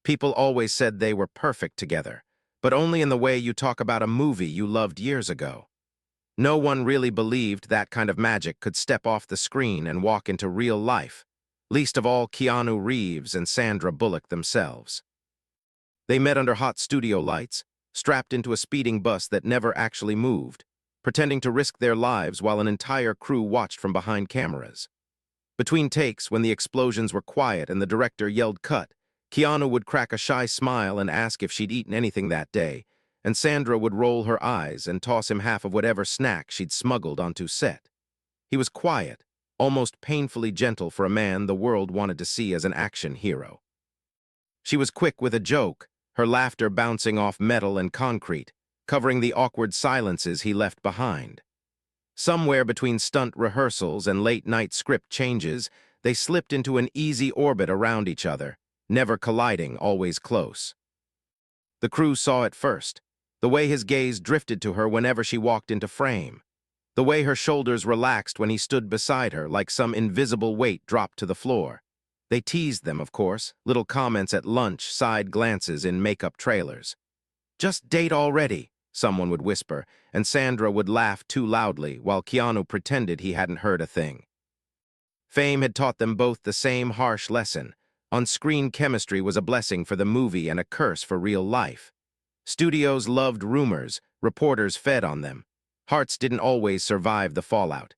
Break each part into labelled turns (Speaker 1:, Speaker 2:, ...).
Speaker 1: People always said they were perfect together, but only in the way you talk about a movie you loved years ago. No one really believed that kind of magic could step off the screen and walk into real life, least of all Keanu Reeves and Sandra Bullock themselves. They met under hot studio lights, strapped into a speeding bus that never actually moved, pretending to risk their lives while an entire crew watched from behind cameras. Between takes, when the explosions were quiet and the director yelled cut, Keanu would crack a shy smile and ask if she'd eaten anything that day, and Sandra would roll her eyes and toss him half of whatever snack she'd smuggled onto set. He was quiet, almost painfully gentle for a man the world wanted to see as an action hero. She was quick with a joke, her laughter bouncing off metal and concrete, covering the awkward silences he left behind. Somewhere between stunt rehearsals and late-night script changes, they slipped into an easy orbit around each other, never colliding, always close. The crew saw it first, the way his gaze drifted to her whenever she walked into frame, the way her shoulders relaxed when he stood beside her like some invisible weight dropped to the floor. They teased them, of course, little comments at lunch, side glances in makeup trailers. "Just date already," someone would whisper, and Sandra would laugh too loudly while Keanu pretended he hadn't heard a thing. Fame had taught them both the same harsh lesson. On-screen chemistry was a blessing for the movie and a curse for real life. Studios loved rumors, reporters fed on them. Hearts didn't always survive the fallout.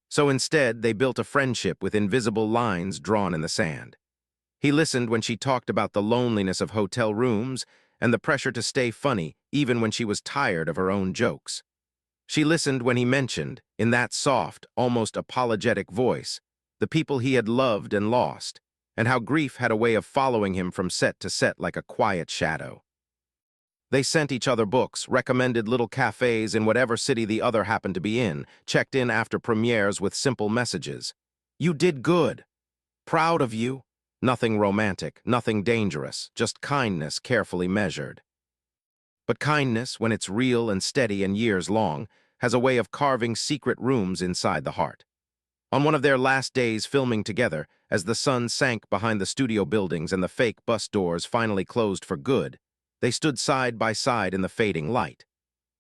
Speaker 1: So instead, they built a friendship with invisible lines drawn in the sand. He listened when she talked about the loneliness of hotel rooms and the pressure to stay funny even when she was tired of her own jokes. She listened when he mentioned, in that soft, almost apologetic voice, the people he had loved and lost, and how grief had a way of following him from set to set like a quiet shadow. They sent each other books, recommended little cafes in whatever city the other happened to be in, checked in after premieres with simple messages. "You did good. Proud of you." Nothing romantic, nothing dangerous, just kindness carefully measured. But kindness, when it's real and steady and years long, has a way of carving secret rooms inside the heart. On one of their last days filming together, as the sun sank behind the studio buildings and the fake bus doors finally closed for good, they stood side by side in the fading light.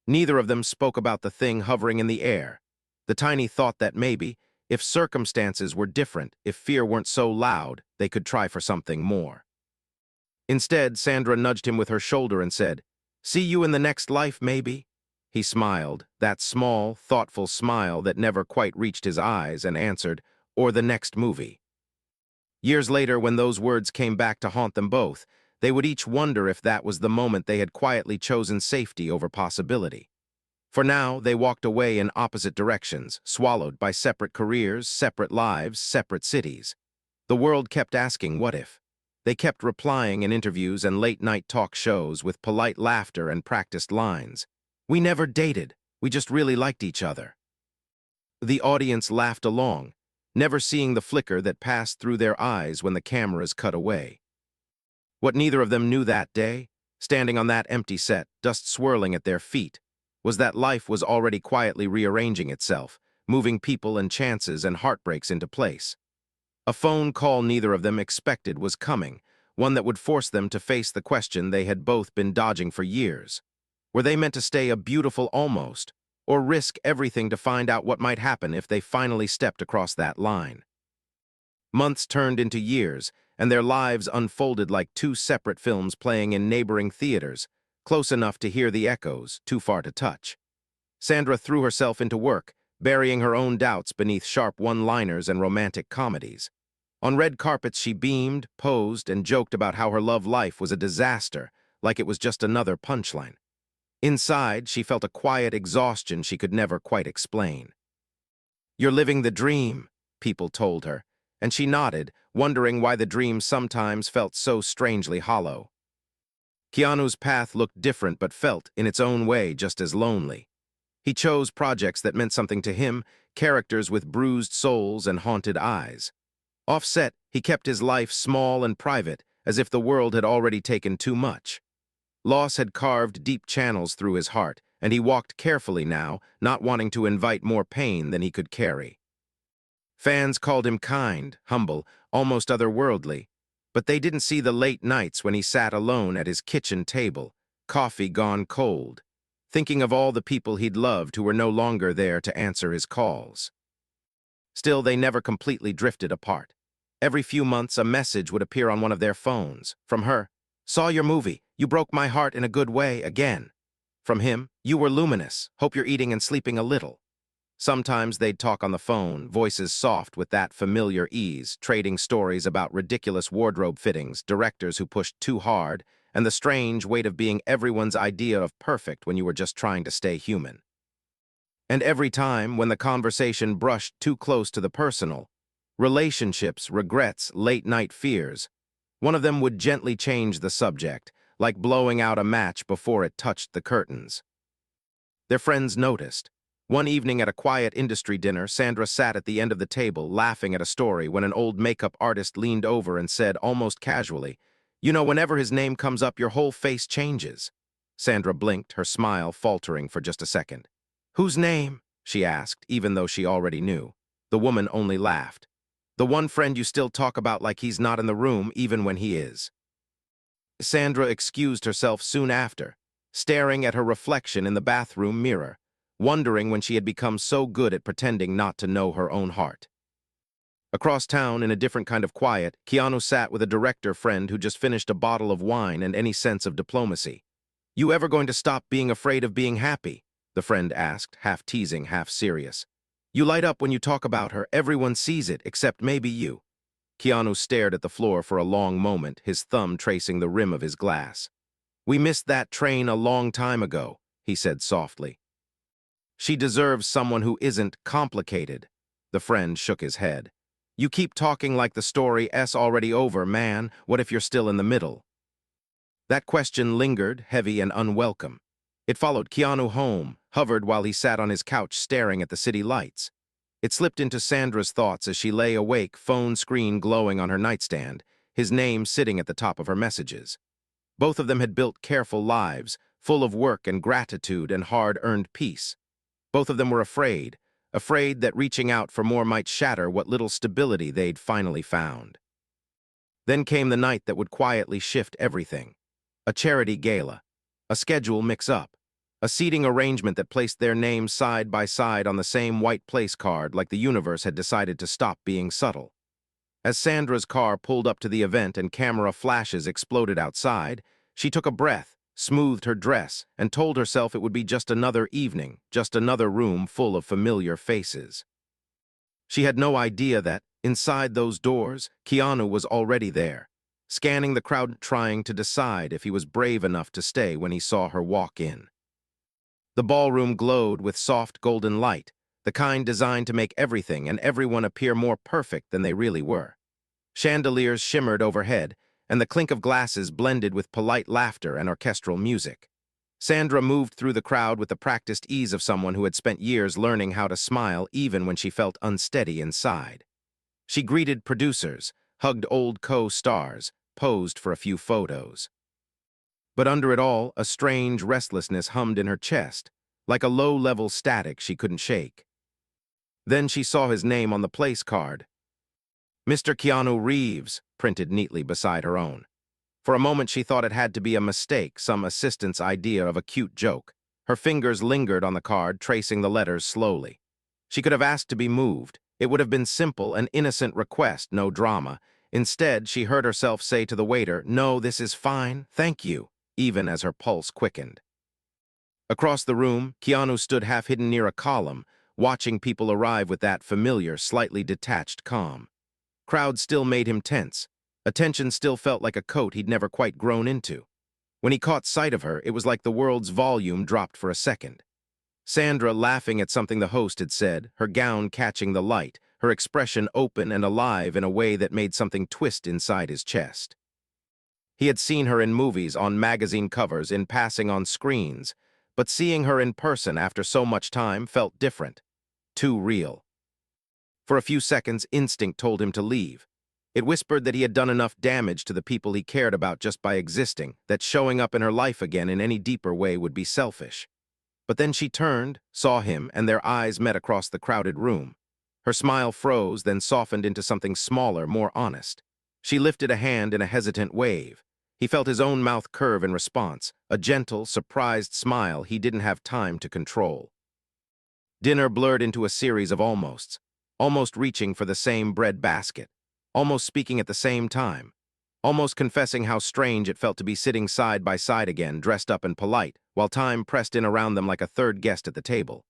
Speaker 1: Neither of them spoke about the thing hovering in the air, the tiny thought that maybe, if circumstances were different, if fear weren't so loud, they could try for something more. Instead, Sandra nudged him with her shoulder and said, "See you in the next life, maybe?" He smiled, that small, thoughtful smile that never quite reached his eyes, and answered, "Or the next movie." Years later, when those words came back to haunt them both, they would each wonder if that was the moment they had quietly chosen safety over possibility. For now, they walked away in opposite directions, swallowed by separate careers, separate lives, separate cities. The world kept asking, what if? They kept replying in interviews and late-night talk shows with polite laughter and practiced lines. "We never dated, we just really liked each other." The audience laughed along, never seeing the flicker that passed through their eyes when the cameras cut away. What neither of them knew that day, standing on that empty set, dust swirling at their feet, was that life was already quietly rearranging itself, moving people and chances and heartbreaks into place. A phone call neither of them expected was coming, one that would force them to face the question they had both been dodging for years. Were they meant to stay a beautiful almost, or risk everything to find out what might happen if they finally stepped across that line? Months turned into years, and their lives unfolded like two separate films playing in neighboring theaters, close enough to hear the echoes, too far to touch. Sandra threw herself into work, burying her own doubts beneath sharp one-liners and romantic comedies. On red carpets she beamed, posed, and joked about how her love life was a disaster, like it was just another punchline. Inside, she felt a quiet exhaustion she could never quite explain. "You're living the dream," people told her, and she nodded, wondering why the dream sometimes felt so strangely hollow. Keanu's path looked different but felt, in its own way, just as lonely. He chose projects that meant something to him, characters with bruised souls and haunted eyes. Offset, he kept his life small and private, as if the world had already taken too much. Loss had carved deep channels through his heart, and he walked carefully now, not wanting to invite more pain than he could carry. Fans called him kind, humble, almost otherworldly, But they didn't see the late nights when he sat alone at his kitchen table, coffee gone cold, thinking of all the people he'd loved who were no longer there to answer his calls. Still, they never completely drifted apart. Every few months, a message would appear on one of their phones. From her, "Saw your movie. You broke my heart in a good way again." From him, "You were luminous. Hope you're eating and sleeping a little." Sometimes they'd talk on the phone, voices soft with that familiar ease, trading stories about ridiculous wardrobe fittings, directors who pushed too hard, and the strange weight of being everyone's idea of perfect when you were just trying to stay human. And every time, when the conversation brushed too close to the personal, relationships, regrets, late-night fears, one of them would gently change the subject, like blowing out a match before it touched the curtains. Their friends noticed. One evening at a quiet industry dinner, Sandra sat at the end of the table, laughing at a story when an old makeup artist leaned over and said, almost casually, "You know, whenever his name comes up, your whole face changes." Sandra blinked, her smile faltering for just a second. "Whose name?" she asked, even though she already knew. The woman only laughed. "The one friend you still talk about like he's not in the room, even when he is." Sandra excused herself soon after, staring at her reflection in the bathroom mirror, wondering when she had become so good at pretending not to know her own heart. Across town, in a different kind of quiet, Keanu sat with a director friend who just finished a bottle of wine and any sense of diplomacy. "You ever going to stop being afraid of being happy?" the friend asked, half teasing, half serious. "You light up when you talk about her. Everyone sees it, except maybe you." Keanu stared at the floor for a long moment, his thumb tracing the rim of his glass. "We missed that train a long time ago," he said softly. "She deserves someone who isn't complicated." The friend shook his head. "You keep talking like the story's already over, man. What if you're still in the middle?" That question lingered, heavy and unwelcome. It followed Keanu home, hovered while he sat on his couch staring at the city lights. It slipped into Sandra's thoughts as she lay awake, phone screen glowing on her nightstand, his name sitting at the top of her messages. Both of them had built careful lives, full of work and gratitude and hard-earned peace. Both of them were afraid that reaching out for more might shatter what little stability they'd finally found. Then came the night that would quietly shift everything. A charity gala, a schedule mix-up, a seating arrangement that placed their names side by side on the same white place card like the universe had decided to stop being subtle. As Sandra's car pulled up to the event and camera flashes exploded outside, she took a breath, smoothed her dress, and told herself it would be just another evening, just another room full of familiar faces. She had no idea that, inside those doors, Keanu was already there, scanning the crowd, trying to decide if he was brave enough to stay when he saw her walk in. The ballroom glowed with soft golden light, the kind designed to make everything and everyone appear more perfect than they really were. Chandeliers shimmered overhead, and the clink of glasses blended with polite laughter and orchestral music. Sandra moved through the crowd with the practiced ease of someone who had spent years learning how to smile even when she felt unsteady inside. She greeted producers, hugged old co-stars, posed for a few photos. But under it all, a strange restlessness hummed in her chest, like a low-level static she couldn't shake. Then she saw his name on the place card. Mr. Keanu Reeves, printed neatly beside her own. For a moment she thought it had to be a mistake, some assistant's idea of a cute joke. Her fingers lingered on the card, tracing the letters slowly. She could have asked to be moved. It would have been simple, an innocent request, no drama. Instead, she heard herself say to the waiter, "No, this is fine, thank you," even as her pulse quickened. Across the room, Keanu stood half hidden near a column, watching people arrive with that familiar, slightly detached calm. Crowds still made him tense. Attention still felt like a coat he'd never quite grown into. When he caught sight of her, it was like the world's volume dropped for a second. Sandra laughing at something the host had said, her gown catching the light, her expression open and alive in a way that made something twist inside his chest. He had seen her in movies, on magazine covers, in passing on screens, but seeing her in person after so much time felt different, too real. For a few seconds, instinct told him to leave. It whispered that he had done enough damage to the people he cared about just by existing, that showing up in her life again in any deeper way would be selfish. But then she turned, saw him, and their eyes met across the crowded room. Her smile froze, then softened into something smaller, more honest. She lifted a hand in a hesitant wave. He felt his own mouth curve in response, a gentle, surprised smile he didn't have time to control. Dinner blurred into a series of almosts, almost reaching for the same bread basket, almost speaking at the same time, almost confessing how strange it felt to be sitting side by side again, dressed up and polite, while time pressed in around them like a third guest at the table.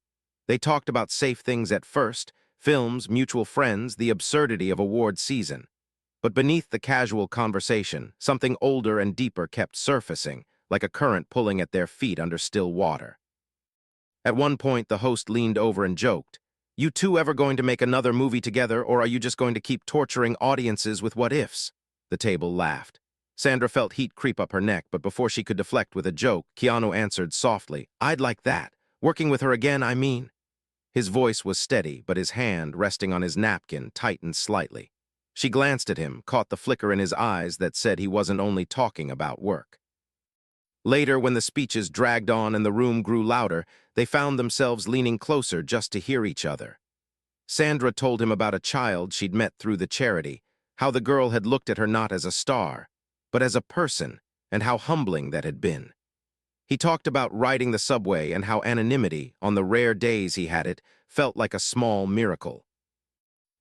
Speaker 1: They talked about safe things at first, films, mutual friends, the absurdity of award season. But beneath the casual conversation, something older and deeper kept surfacing, like a current pulling at their feet under still water. At one point, the host leaned over and joked, "You two ever going to make another movie together, or are you just going to keep torturing audiences with what-ifs?" The table laughed. Sandra felt heat creep up her neck, but before she could deflect with a joke, Keanu answered softly, "I'd like that. Working with her again, I mean." His voice was steady, but his hand, resting on his napkin, tightened slightly. She glanced at him, caught the flicker in his eyes that said he wasn't only talking about work. Later, when the speeches dragged on and the room grew louder, they found themselves leaning closer just to hear each other. Sandra told him about a child she'd met through the charity, how the girl had looked at her not as a star, but as a person, and how humbling that had been. He talked about riding the subway and how anonymity, on the rare days he had it, felt like a small miracle.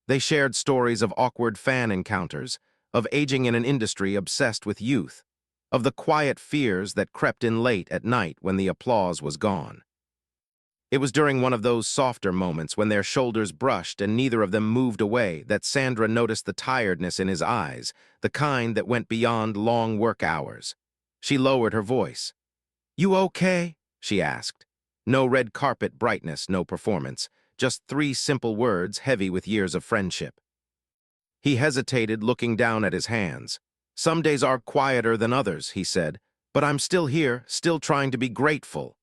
Speaker 1: They shared stories of awkward fan encounters, of aging in an industry obsessed with youth, of the quiet fears that crept in late at night when the applause was gone. It was during one of those softer moments when their shoulders brushed and neither of them moved away that Sandra noticed the tiredness in his eyes, the kind that went beyond long work hours. She lowered her voice. "You okay?" she asked. No red carpet brightness, no performance, just 3 simple words heavy with years of friendship. He hesitated, looking down at his hands. "Some days are quieter than others," he said, "but I'm still here, still trying to be grateful."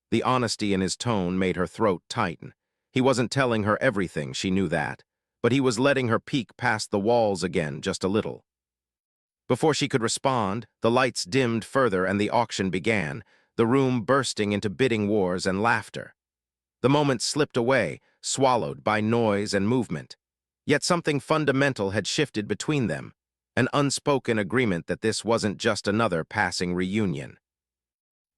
Speaker 1: The honesty in his tone made her throat tighten. He wasn't telling her everything, she knew that, but he was letting her peek past the walls again just a little. Before she could respond, the lights dimmed further and the auction began, the room bursting into bidding wars and laughter. The moment slipped away, swallowed by noise and movement. Yet something fundamental had shifted between them, an unspoken agreement that this wasn't just another passing reunion.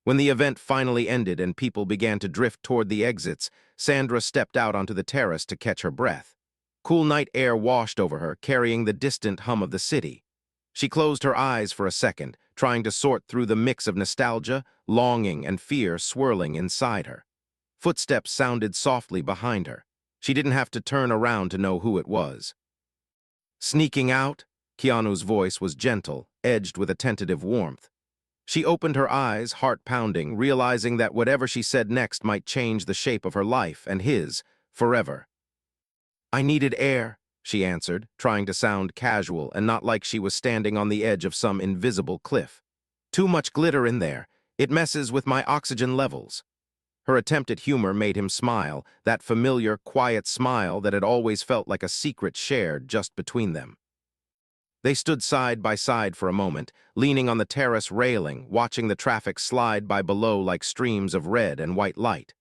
Speaker 1: When the event finally ended and people began to drift toward the exits, Sandra stepped out onto the terrace to catch her breath. Cool night air washed over her, carrying the distant hum of the city. She closed her eyes for a second, trying to sort through the mix of nostalgia, longing, and fear swirling inside her. Footsteps sounded softly behind her. She didn't have to turn around to know who it was. "Sneaking out?" Keanu's voice was gentle, edged with a tentative warmth. She opened her eyes, heart pounding, realizing that whatever she said next might change the shape of her life and his, forever. "I needed air," she answered, trying to sound casual and not like she was standing on the edge of some invisible cliff. "Too much glitter in there. It messes with my oxygen levels." Her attempt at humor made him smile, that familiar, quiet smile that had always felt like a secret shared just between them. They stood side by side for a moment, leaning on the terrace railing, watching the traffic slide by below like streams of red and white light.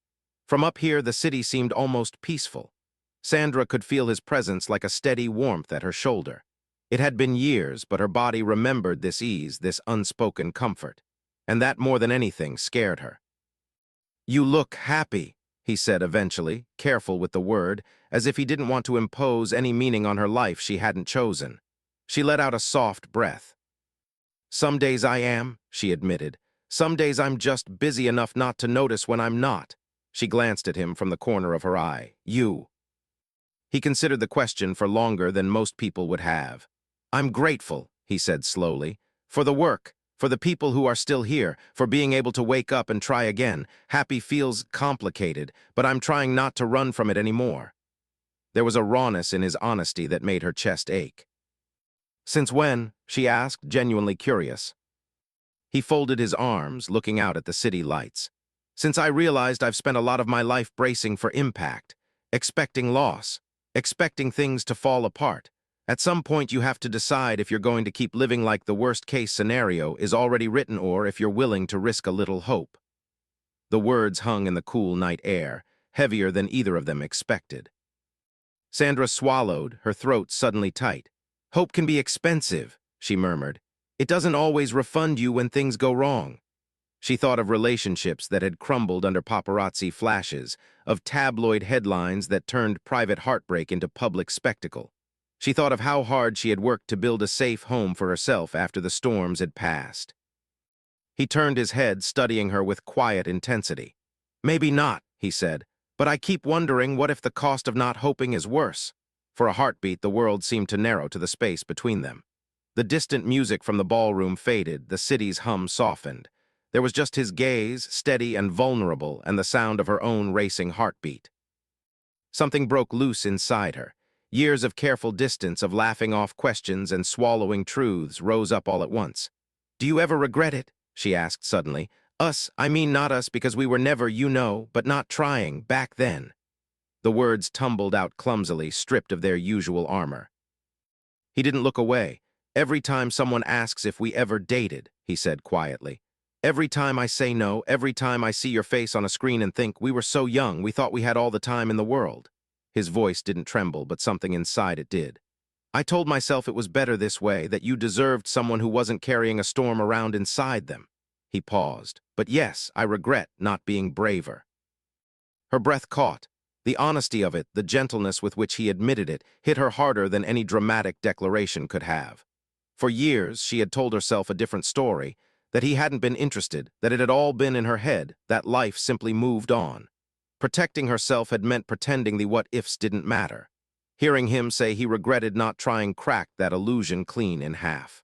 Speaker 1: From up here, the city seemed almost peaceful. Sandra could feel his presence like a steady warmth at her shoulder. It had been years, but her body remembered this ease, this unspoken comfort. And that, more than anything, scared her. "You look happy," he said eventually, careful with the word, as if he didn't want to impose any meaning on her life she hadn't chosen. She let out a soft breath. "Some days I am," she admitted. "Some days I'm just busy enough not to notice when I'm not." She glanced at him from the corner of her eye. "You." He considered the question for longer than most people would have. "I'm grateful," he said slowly, "for the work, for the people who are still here, for being able to wake up and try again. Happy feels complicated, but I'm trying not to run from it anymore." There was a rawness in his honesty that made her chest ache. "Since when?" she asked, genuinely curious. He folded his arms, looking out at the city lights. "Since I realized I've spent a lot of my life bracing for impact, expecting loss, expecting things to fall apart. At some point you have to decide if you're going to keep living like the worst-case scenario is already written or if you're willing to risk a little hope." The words hung in the cool night air, heavier than either of them expected. Sandra swallowed, her throat suddenly tight. Hope can be expensive, she murmured. It doesn't always refund you when things go wrong. She thought of relationships that had crumbled under paparazzi flashes, of tabloid headlines that turned private heartbreak into public spectacle. She thought of how hard she had worked to build a safe home for herself after the storms had passed. He turned his head, studying her with quiet intensity. Maybe not, he said, but I keep wondering what if the cost of not hoping is worse. For a heartbeat, the world seemed to narrow to the space between them. The distant music from the ballroom faded, the city's hum softened. There was just his gaze, steady and vulnerable, and the sound of her own racing heartbeat. Something broke loose inside her. Years of careful distance, of laughing off questions and swallowing truths, rose up all at once. Do you ever regret it? She asked suddenly. Us, I mean not us because we were never, you know, but not trying, back then. The words tumbled out clumsily, stripped of their usual armor. He didn't look away. Every time someone asks if we ever dated, he said quietly. Every time I say no, every time I see your face on a screen and think, we were so young, we thought we had all the time in the world. His voice didn't tremble, but something inside it did. I told myself it was better this way, that you deserved someone who wasn't carrying a storm around inside them. He paused. But yes, I regret not being braver. Her breath caught. The honesty of it, the gentleness with which he admitted it, hit her harder than any dramatic declaration could have. For years, she had told herself a different story, that he hadn't been interested, that it had all been in her head, that life simply moved on. Protecting herself had meant pretending the what-ifs didn't matter. Hearing him say he regretted not trying cracked that illusion clean in half.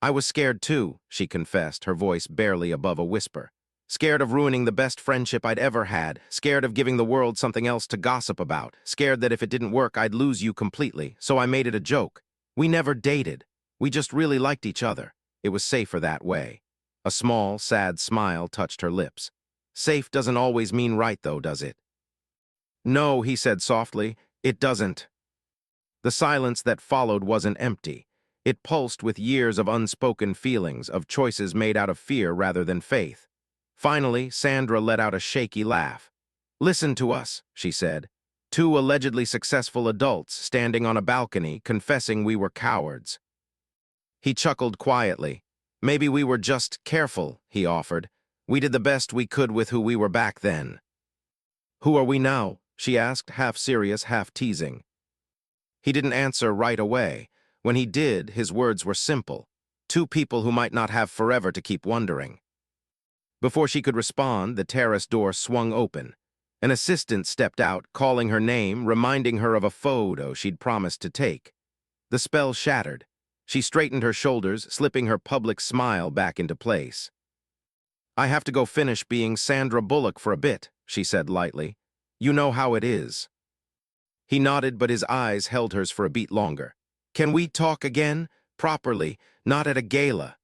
Speaker 1: I was scared too, she confessed, her voice barely above a whisper. Scared of ruining the best friendship I'd ever had, scared of giving the world something else to gossip about, scared that if it didn't work I'd lose you completely, so I made it a joke. We never dated. We just really liked each other. It was safer that way. A small, sad smile touched her lips. Safe doesn't always mean right though, does it? No, he said softly, it doesn't. The silence that followed wasn't empty. It pulsed with years of unspoken feelings, of choices made out of fear rather than faith. Finally, Sandra let out a shaky laugh. Listen to us, she said. Two allegedly successful adults standing on a balcony, confessing we were cowards. He chuckled quietly. Maybe we were just careful, he offered. We did the best we could with who we were back then. Who are we now? She asked, half serious, half teasing. He didn't answer right away. When he did, his words were simple. Two people who might not have forever to keep wondering. Before she could respond, the terrace door swung open. An assistant stepped out, calling her name, reminding her of a photo she'd promised to take. The spell shattered. She straightened her shoulders, slipping her public smile back into place. I have to go finish being Sandra Bullock for a bit, she said lightly. You know how it is. He nodded, but his eyes held hers for a beat longer. Can we talk again? Properly, not at a gala.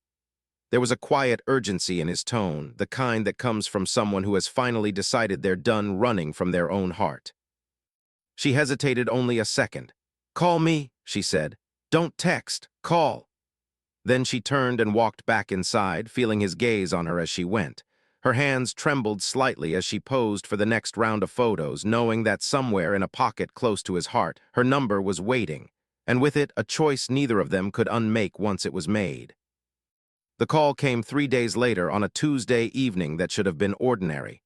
Speaker 1: There was a quiet urgency in his tone, the kind that comes from someone who has finally decided they're done running from their own heart. She hesitated only a second. Call me, she said. Don't text, call. Then she turned and walked back inside, feeling his gaze on her as she went. Her hands trembled slightly as she posed for the next round of photos, knowing that somewhere in a pocket close to his heart, her number was waiting, and with it a choice neither of them could unmake once it was made. The call came 3 days later on a Tuesday evening that should have been ordinary.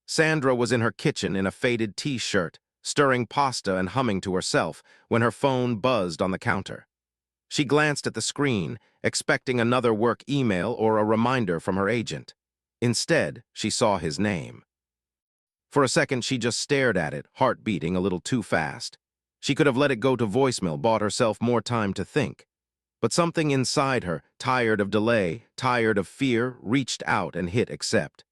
Speaker 1: Sandra was in her kitchen in a faded T-shirt, stirring pasta and humming to herself, when her phone buzzed on the counter. She glanced at the screen, expecting another work email or a reminder from her agent. Instead, she saw his name. For a second, she just stared at it, heart beating a little too fast. She could have let it go to voicemail, bought herself more time to think. But something inside her, tired of delay, tired of fear, reached out and hit accept.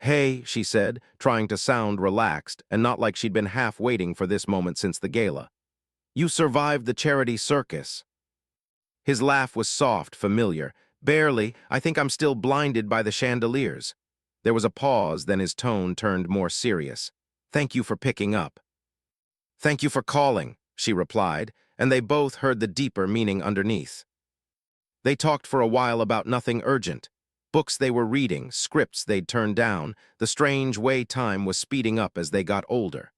Speaker 1: Hey, she said, trying to sound relaxed and not like she'd been half waiting for this moment since the gala. You survived the charity circus. His laugh was soft, familiar. Barely, I think I'm still blinded by the chandeliers. There was a pause, then his tone turned more serious. Thank you for picking up. Thank you for calling, she replied, and they both heard the deeper meaning underneath. They talked for a while about nothing urgent. Books they were reading, scripts they'd turned down, the strange way time was speeding up as they got older.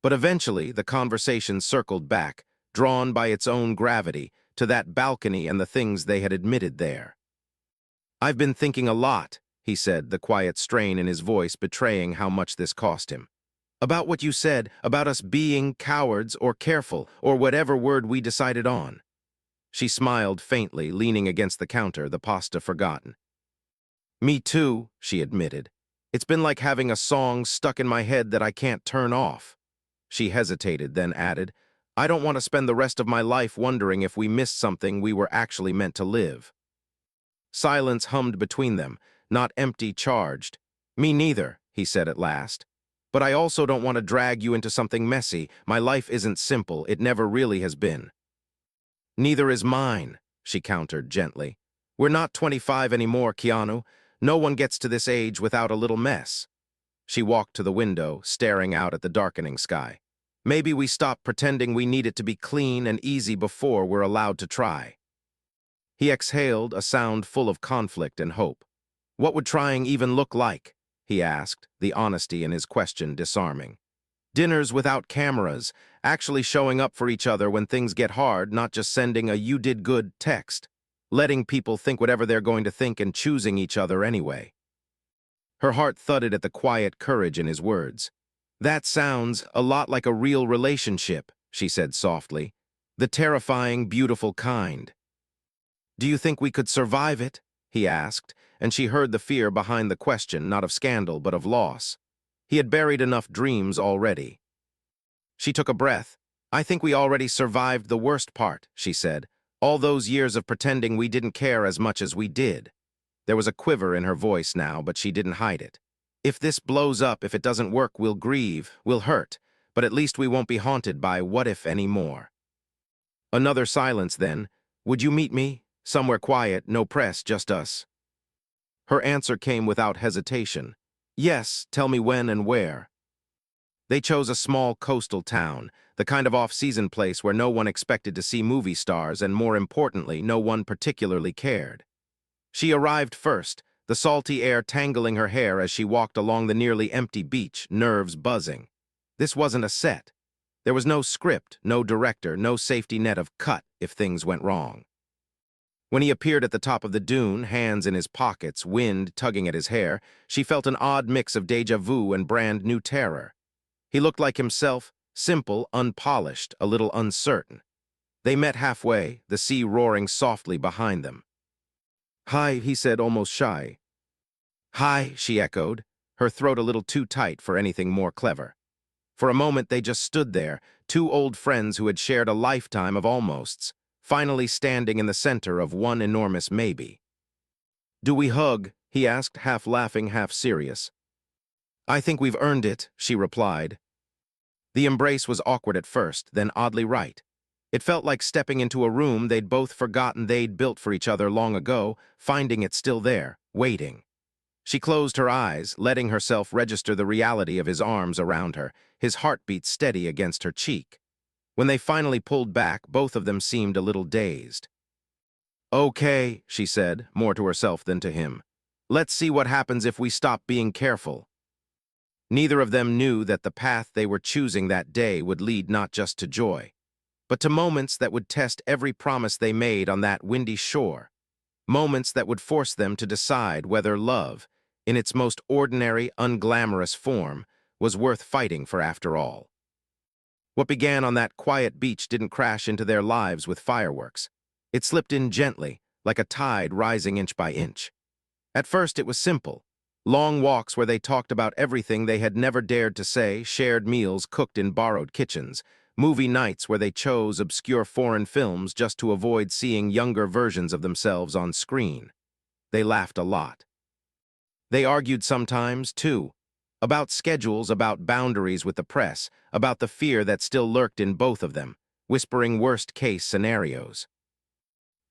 Speaker 1: But eventually, the conversation circled back, drawn by its own gravity, to that balcony and the things they had admitted there. "I've been thinking a lot," he said, the quiet strain in his voice betraying how much this cost him. "About what you said, about us being cowards or careful, or whatever word we decided on." She smiled faintly, leaning against the counter, the pasta forgotten. "Me too," she admitted. "It's been like having a song stuck in my head that I can't turn off." She hesitated, then added, "I don't want to spend the rest of my life wondering if we missed something we were actually meant to live." Silence hummed between them, not empty, charged. "Me neither," he said at last. "But I also don't want to drag you into something messy. My life isn't simple. It never really has been." "Neither is mine," she countered gently. "We're not 25 anymore, Keanu. No one gets to this age without a little mess." She walked to the window, staring out at the darkening sky. "Maybe we stop pretending we need it to be clean and easy before we're allowed to try." He exhaled, a sound full of conflict and hope. "What would trying even look like?" he asked, the honesty in his question disarming. "Dinners without cameras, actually showing up for each other when things get hard, not just sending a 'you did good' text. Letting people think whatever they're going to think and choosing each other anyway." Her heart thudded at the quiet courage in his words. "That sounds a lot like a real relationship," she said softly. "The terrifying, beautiful kind." "Do you think we could survive it?" he asked, and she heard the fear behind the question, not of scandal, but of loss. He had buried enough dreams already. She took a breath. "I think we already survived the worst part," she said. "All those years of pretending we didn't care as much as we did." There was a quiver in her voice now, but she didn't hide it. "If this blows up, if it doesn't work, we'll grieve, we'll hurt, but at least we won't be haunted by what if anymore." Another silence then. "Would you meet me? Somewhere quiet, no press, just us." Her answer came without hesitation. "Yes, tell me when and where." They chose a small coastal town, the kind of off-season place where no one expected to see movie stars and, more importantly, no one particularly cared. She arrived first, the salty air tangling her hair as she walked along the nearly empty beach, nerves buzzing. This wasn't a set. There was no script, no director, no safety net of cut if things went wrong. When he appeared at the top of the dune, hands in his pockets, wind tugging at his hair, she felt an odd mix of déjà vu and brand new terror. He looked like himself, simple, unpolished, a little uncertain. They met halfway, the sea roaring softly behind them. "Hi," he said, almost shy. "Hi," she echoed, her throat a little too tight for anything more clever. For a moment they just stood there, two old friends who had shared a lifetime of almosts, finally standing in the center of one enormous maybe. "Do we hug?" he asked, half laughing, half serious. "I think we've earned it," she replied. The embrace was awkward at first, then oddly right. It felt like stepping into a room they'd both forgotten they'd built for each other long ago, finding it still there, waiting. She closed her eyes, letting herself register the reality of his arms around her, his heartbeat steady against her cheek. When they finally pulled back, both of them seemed a little dazed. "Okay," she said, more to herself than to him. "Let's see what happens if we stop being careful." Neither of them knew that the path they were choosing that day would lead not just to joy, but to moments that would test every promise they made on that windy shore. Moments that would force them to decide whether love, in its most ordinary, unglamorous form, was worth fighting for after all. What began on that quiet beach didn't crash into their lives with fireworks. It slipped in gently, like a tide rising inch by inch. At first it was simple. Long walks where they talked about everything they had never dared to say, shared meals cooked in borrowed kitchens, movie nights where they chose obscure foreign films just to avoid seeing younger versions of themselves on screen. They laughed a lot. They argued sometimes, too, about schedules, about boundaries with the press, about the fear that still lurked in both of them, whispering worst-case scenarios.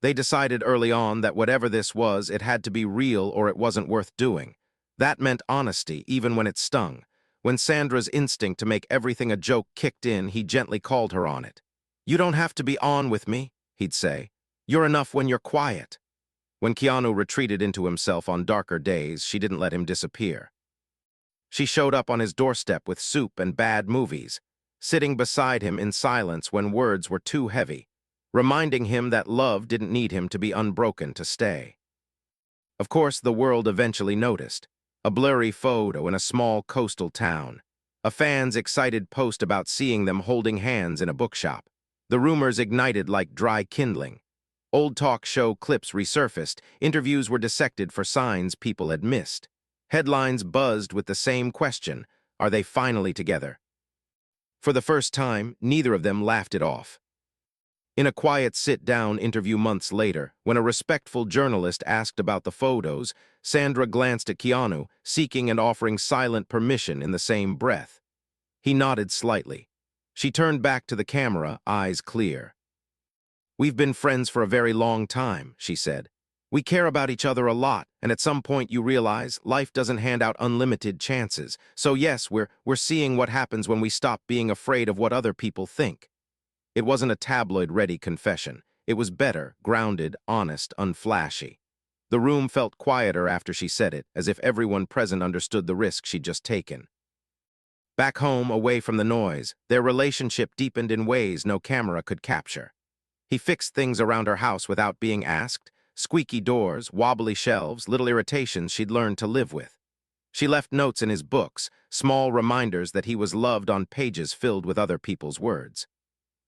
Speaker 1: They decided early on that whatever this was, it had to be real or it wasn't worth doing. That meant honesty, even when it stung. When Sandra's instinct to make everything a joke kicked in, he gently called her on it. "You don't have to be on with me," he'd say. "You're enough when you're quiet." When Keanu retreated into himself on darker days, she didn't let him disappear. She showed up on his doorstep with soup and bad movies. sitting beside him in silence when words were too heavy, reminding him that love didn't need him to be unbroken to stay. Of course, the world eventually noticed. A blurry photo in a small coastal town. A fan's excited post about seeing them holding hands in a bookshop. The rumors ignited like dry kindling. Old talk show clips resurfaced, interviews were dissected for signs people had missed. Headlines buzzed with the same question, are they finally together? For the first time, neither of them laughed it off. In a quiet sit-down interview months later, when a respectful journalist asked about the photos, Sandra glanced at Keanu, seeking and offering silent permission in the same breath. He nodded slightly. She turned back to the camera, eyes clear. "We've been friends for a very long time," she said. "We care about each other a lot, and at some point you realize life doesn't hand out unlimited chances. So yes, we're seeing what happens when we stop being afraid of what other people think." It wasn't a tabloid-ready confession. It was better, grounded, honest, unflashy. The room felt quieter after she said it, as if everyone present understood the risk she'd just taken. Back home, away from the noise, their relationship deepened in ways no camera could capture. He fixed things around her house without being asked, squeaky doors, wobbly shelves, little irritations she'd learned to live with. She left notes in his books, small reminders that he was loved on pages filled with other people's words.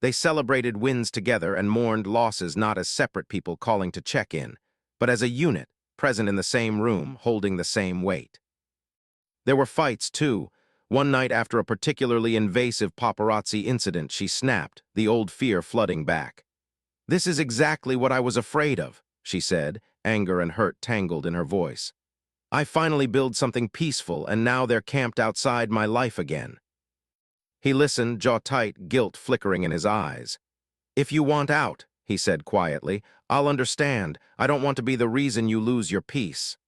Speaker 1: They celebrated wins together and mourned losses not as separate people calling to check in, but as a unit, present in the same room, holding the same weight. There were fights, too. One night after a particularly invasive paparazzi incident, she snapped, the old fear flooding back. "This is exactly what I was afraid of," she said, anger and hurt tangled in her voice. "I finally built something peaceful, and now they're camped outside my life again." He listened, jaw tight, guilt flickering in his eyes. "If you want out," he said quietly, "I'll understand. I don't want to be the reason you lose your peace."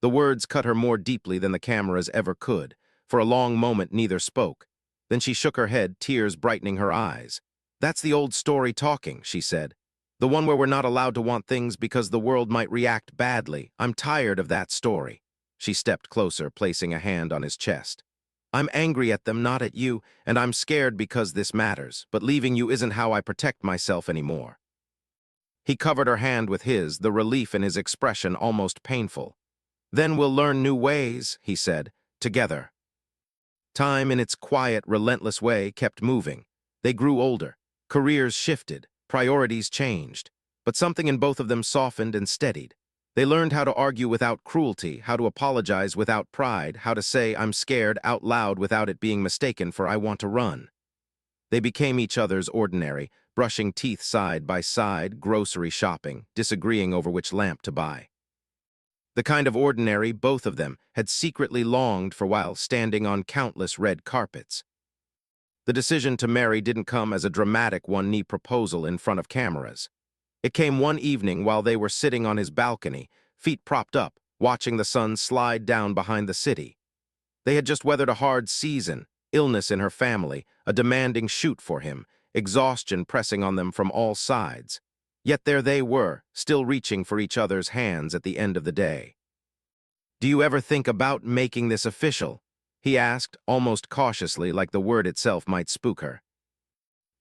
Speaker 1: The words cut her more deeply than the cameras ever could. For a long moment, neither spoke. Then she shook her head, tears brightening her eyes. "That's the old story talking," she said. "The one where we're not allowed to want things because the world might react badly. I'm tired of that story." She stepped closer, placing a hand on his chest. "I'm angry at them, not at you, and I'm scared because this matters, but leaving you isn't how I protect myself anymore." He covered her hand with his, the relief in his expression almost painful. "Then we'll learn new ways," he said, "together." Time, in its quiet, relentless way, kept moving. They grew older. Careers shifted. Priorities changed. But something in both of them softened and steadied. They learned how to argue without cruelty, how to apologize without pride, how to say "I'm scared" out loud without it being mistaken for "I want to run." They became each other's ordinary, brushing teeth side by side, grocery shopping, disagreeing over which lamp to buy. The kind of ordinary both of them had secretly longed for while standing on countless red carpets. The decision to marry didn't come as a dramatic one-knee proposal in front of cameras. It came one evening while they were sitting on his balcony, feet propped up, watching the sun slide down behind the city. They had just weathered a hard season, illness in her family, a demanding shoot for him, exhaustion pressing on them from all sides. Yet there they were, still reaching for each other's hands at the end of the day. "Do you ever think about making this official?" he asked, almost cautiously, like the word itself might spook her.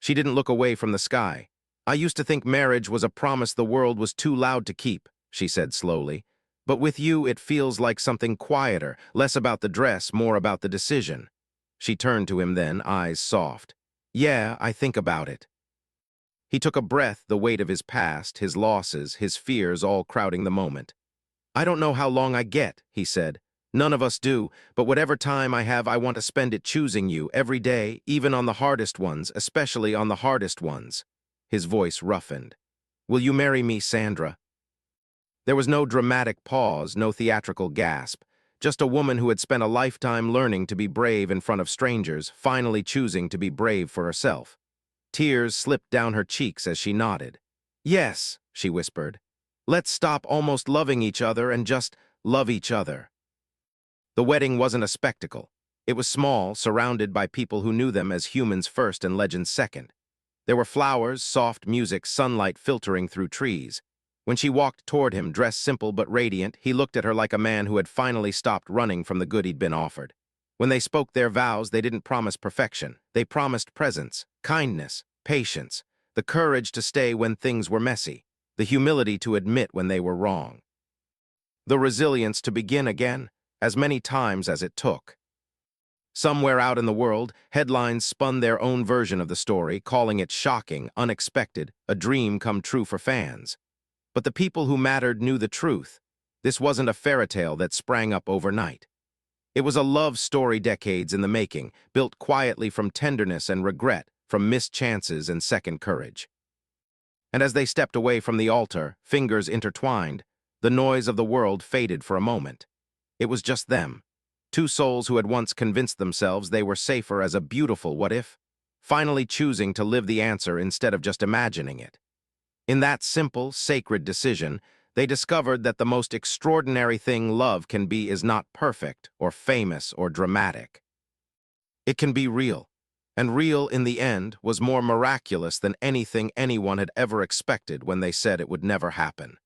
Speaker 1: She didn't look away from the sky. "I used to think marriage was a promise the world was too loud to keep," she said slowly. "But with you, it feels like something quieter, less about the dress, more about the decision." She turned to him then, eyes soft. "Yeah, I think about it." He took a breath, the weight of his past, his losses, his fears all crowding the moment. "I don't know how long I get," he said. "None of us do, but whatever time I have, I want to spend it choosing you, every day, even on the hardest ones, especially on the hardest ones." His voice roughened. "Will you marry me, Sandra?" There was no dramatic pause, no theatrical gasp. Just a woman who had spent a lifetime learning to be brave in front of strangers, finally choosing to be brave for herself. Tears slipped down her cheeks as she nodded. "Yes," she whispered. "Let's stop almost loving each other and just love each other." The wedding wasn't a spectacle. It was small, surrounded by people who knew them as humans first and legends second. There were flowers, soft music, sunlight filtering through trees. When she walked toward him, dressed simple but radiant, he looked at her like a man who had finally stopped running from the good he'd been offered. When they spoke their vows, they didn't promise perfection. They promised presence, kindness, patience, the courage to stay when things were messy, the humility to admit when they were wrong, the resilience to begin again, as many times as it took. Somewhere out in the world, headlines spun their own version of the story, calling it shocking, unexpected, a dream come true for fans. But the people who mattered knew the truth. This wasn't a fairy tale that sprang up overnight. It was a love story decades in the making, built quietly from tenderness and regret, from missed chances and second courage. And as they stepped away from the altar, fingers intertwined, the noise of the world faded for a moment. It was just them, two souls who had once convinced themselves they were safer as a beautiful what-if, finally choosing to live the answer instead of just imagining it. In that simple, sacred decision, they discovered that the most extraordinary thing love can be is not perfect or famous or dramatic. It can be real, and real in the end was more miraculous than anything anyone had ever expected when they said it would never happen.